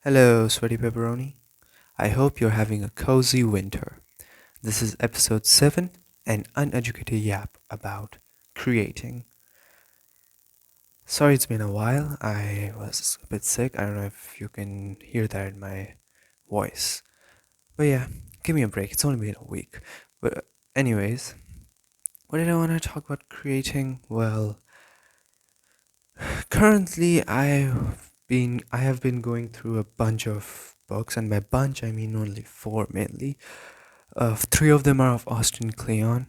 Hello, sweaty pepperoni. I hope you're having a cozy winter. This is episode 7 An Uneducated Yap about creating. Sorry it's been a while. I was a bit sick. I don't know if you can hear that in my voice. But yeah, give me a break. It's only been a week. But, anyways, what did I want to talk about creating? Well, currently I have been going through a bunch of books, and by bunch I mean only four mainly. Three of them are of Austin Kleon.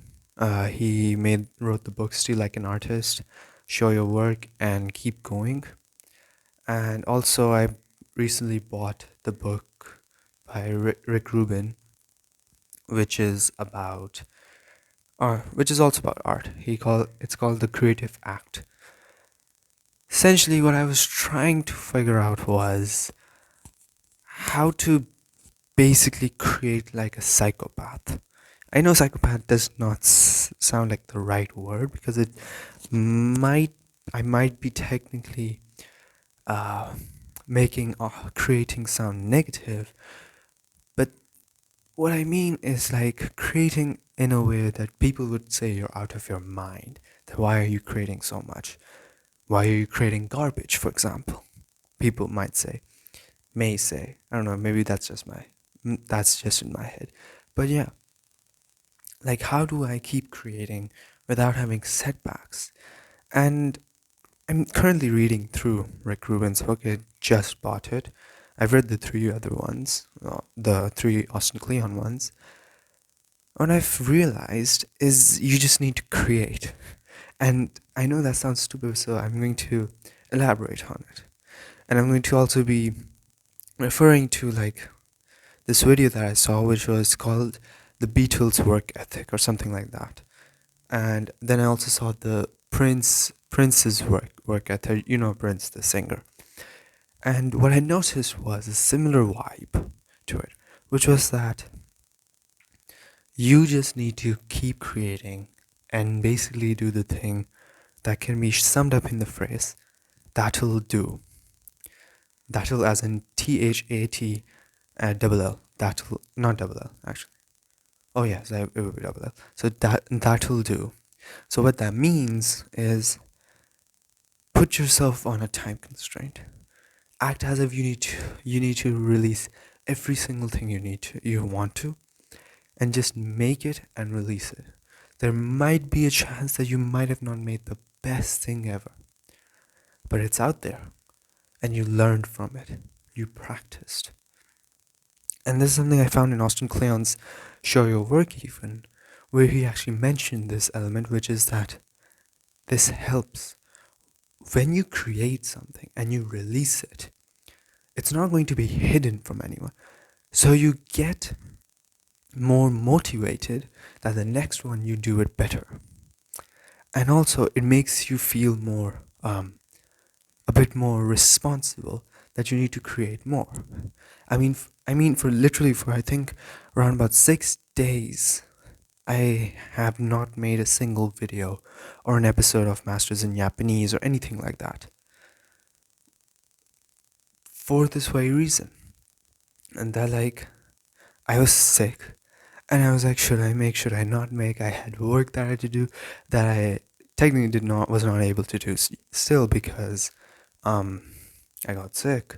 He wrote the book Steal Like an Artist, Show Your Work, and Keep Going. And also, I recently bought the book by Rick Rubin, which is about, which is also about art. It's called The Creative Act. Essentially, what I was trying to figure out was how to basically create like a psychopath. I know psychopath does not sound like the right word because it might I might be technically uh, making creating sound negative, but what I mean is like creating in a way that people would say you're out of your mind. That why are you creating so much? Why are you creating garbage, for example? People may say, I don't know, maybe that's just in my head, but yeah, like how do I keep creating without having setbacks? And I'm currently reading through Rick Rubin's book. I just bought it. I've read the three other ones, the three Austin Kleon ones. What I've realized is you just need to create. And I know that sounds stupid, so I'm going to elaborate on it. And I'm going to also be referring to like this video that I saw, which was called The Beatles' Work Ethic or something like that. And then I also saw the Prince's work ethic. You know Prince, the singer. And what I noticed was a similar vibe to it, which was that you just need to keep creating and basically do the thing that can be summed up in the phrase that'll do. That'll as in THAT double L. That'll not double L actually. Oh yes, it will be double L. So that'll do. So what that means is put yourself on a time constraint. Act as if you need to release every single thing you want to, and just make it and release it. There might be a chance that you might have not made the best thing ever, but it's out there and you learned from it. You practiced. And this is something I found in Austin Kleon's Show Your Work even, where he actually mentioned this element, which is that this helps. When you create something and you release it, it's not going to be hidden from anyone. So you get more motivated that the next one you do it better. And also it makes you feel more a bit more responsible that you need to create more. I mean for literally for I think around about 6 days I have not made a single video or an episode of Masters in Japanese or anything like that. For this very reason. And that like I was sick and I was like, should I make, should I not make? I had work that I had to do that I technically was not able to do still because um I got sick.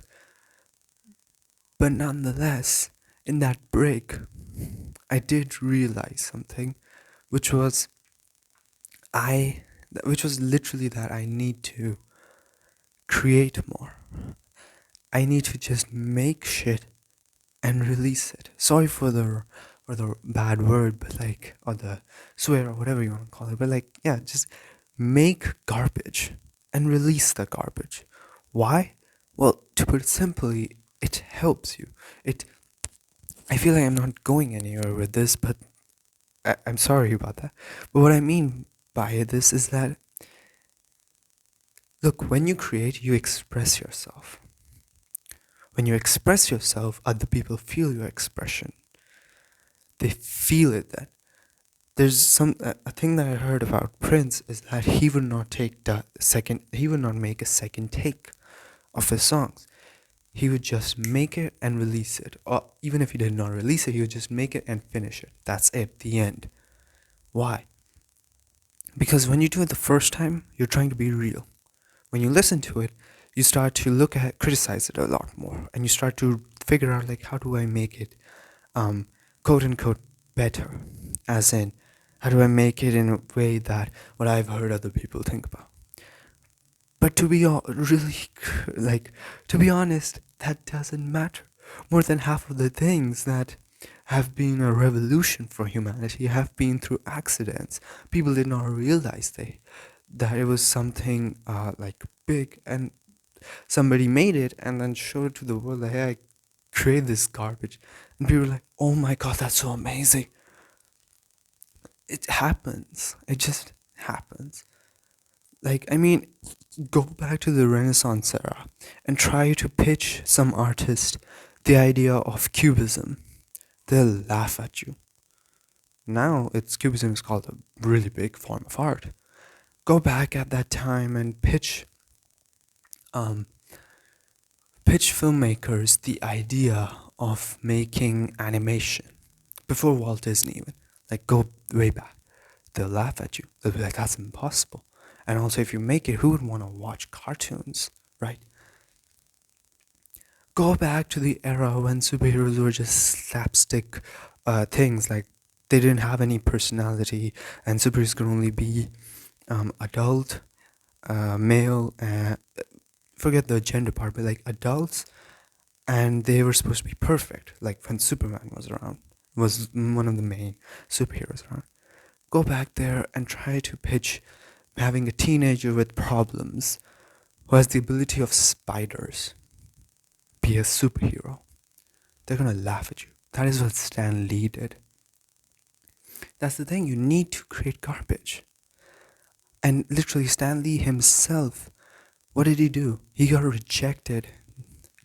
But nonetheless, in that break, I did realize something, which was I which was literally that I need to create more. I need to just make shit and release it. Sorry for the bad word, but like, or the swear or whatever you want to call it, but like, yeah, just make garbage and release the garbage. Why? Well, to put it simply, it helps you. It. I feel like I'm not going anywhere with this, but I'm sorry about that. But what I mean by this is that, look, when you create, you express yourself. When you express yourself, other people feel your expression. They feel it. That there's a thing that I heard about Prince is that he would not take the second. He would not make a second take of his songs. he would just make it and release it. Or even if he did not release it, he would just make it and finish it. That's it, the end. Why? Because when you do it the first time, you're trying to be real. When you listen to it, you start to criticize it a lot more, and you start to figure out like, how do I make it, um, quote unquote, better? As in, how do I make it in a way that what I've heard other people think about? But to be really, like, to be honest, that doesn't matter. More than half of the things that have been a revolution for humanity have been through accidents. People did not realize that it was something like big, and somebody made it and then showed it to the world like, hey, I created this garbage, and people were like, oh my god, that's so amazing. It happens. It just happens. Like, I mean, go back to the Renaissance era and try to pitch some artist the idea of cubism. They'll laugh at you. Now, cubism is called a really big form of art. Go back at that time and um, pitch filmmakers the idea of making animation before Walt Disney even. Like, go way back. They'll laugh at you. They'll be like, that's impossible. And also, if you make it, who would want to watch cartoons, right? Go back to the era when superheroes were just slapstick things, like they didn't have any personality, and superheroes could only be adult, male, forget the gender part, but like adults, and they were supposed to be perfect. Like when Superman was around, was one of the main superheroes around. Go back there and try to pitch having a teenager with problems who has the ability of spiders be a superhero. They're gonna laugh at you. That is what Stan Lee did. That's the thing, you need to create garbage. And literally, Stan Lee himself, what did he do? He got rejected,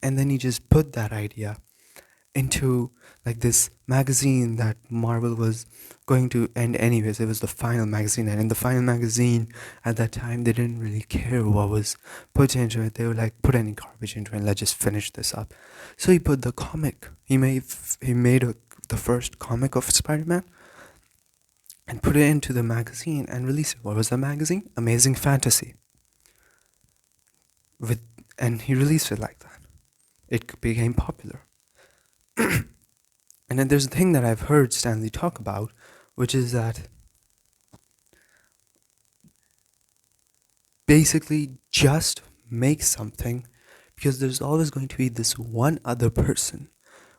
and then he just put that idea into like this magazine that Marvel was going to end anyways. It was the final magazine, and in the final magazine at that time, they didn't really care what was put into it. They were like, put any garbage into it, and let's just finish this up. So he put the comic. He made the first comic of Spider-Man and put it into the magazine and released it. What was the magazine? Amazing Fantasy. With and he released it like that. It became popular. And then there's a thing that I've heard Stanley talk about, which is that basically just make something, because there's always going to be this one other person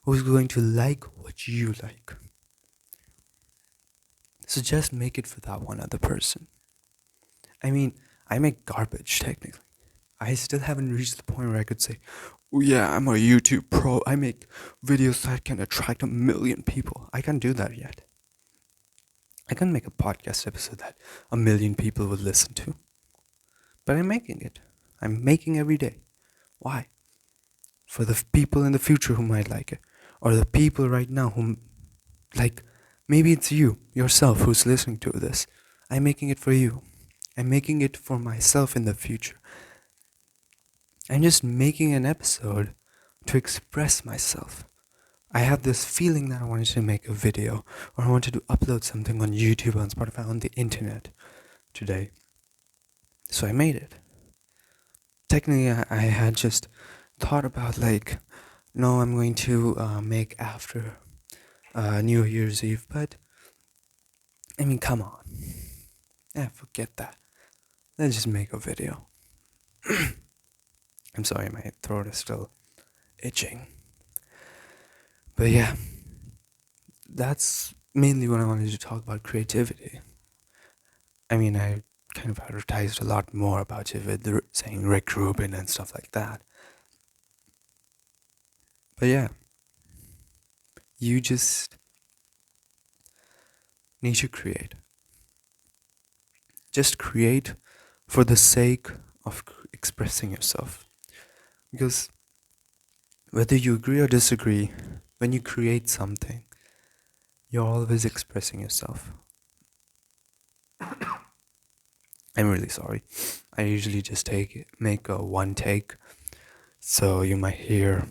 who's going to like what you like. So just make it for that one other person. I mean, I make garbage technically. I still haven't reached the point where I could say, oh yeah, I'm a YouTube pro. I make videos that can attract 1 million people. I can't do that yet. I can't make a podcast episode that 1 million people would listen to. But I'm making it. I'm making every day. Why? For the people in the future who might like it. Or the people right now who, like, maybe it's you, yourself, who's listening to this. I'm making it for you. I'm making it for myself in the future. I'm just making an episode to express myself. I have this feeling that I wanted to make a video, or I wanted to upload something on YouTube, on Spotify, on the internet today. So I made it. Technically, I had just thought about like, no, I'm going to make after New Year's Eve, but I mean, come on. Yeah, forget that. Let's just make a video. I'm sorry, my throat is still itching. But yeah, that's mainly what I wanted to talk about, creativity. I mean, I kind of advertised a lot more about it with saying Rick Rubin and stuff like that. But yeah, you just need to create. Just create for the sake of expressing yourself. Because whether you agree or disagree, when you create something, you're always expressing yourself. I'm really sorry. I usually just make a one take So you might hear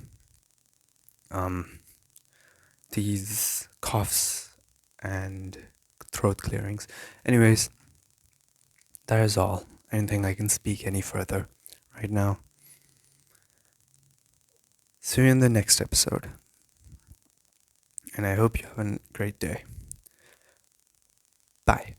um, these coughs and throat clearings. Anyways, that is all. I don't think I can speak any further right now. See you in the next episode, and I hope you have a great day. Bye.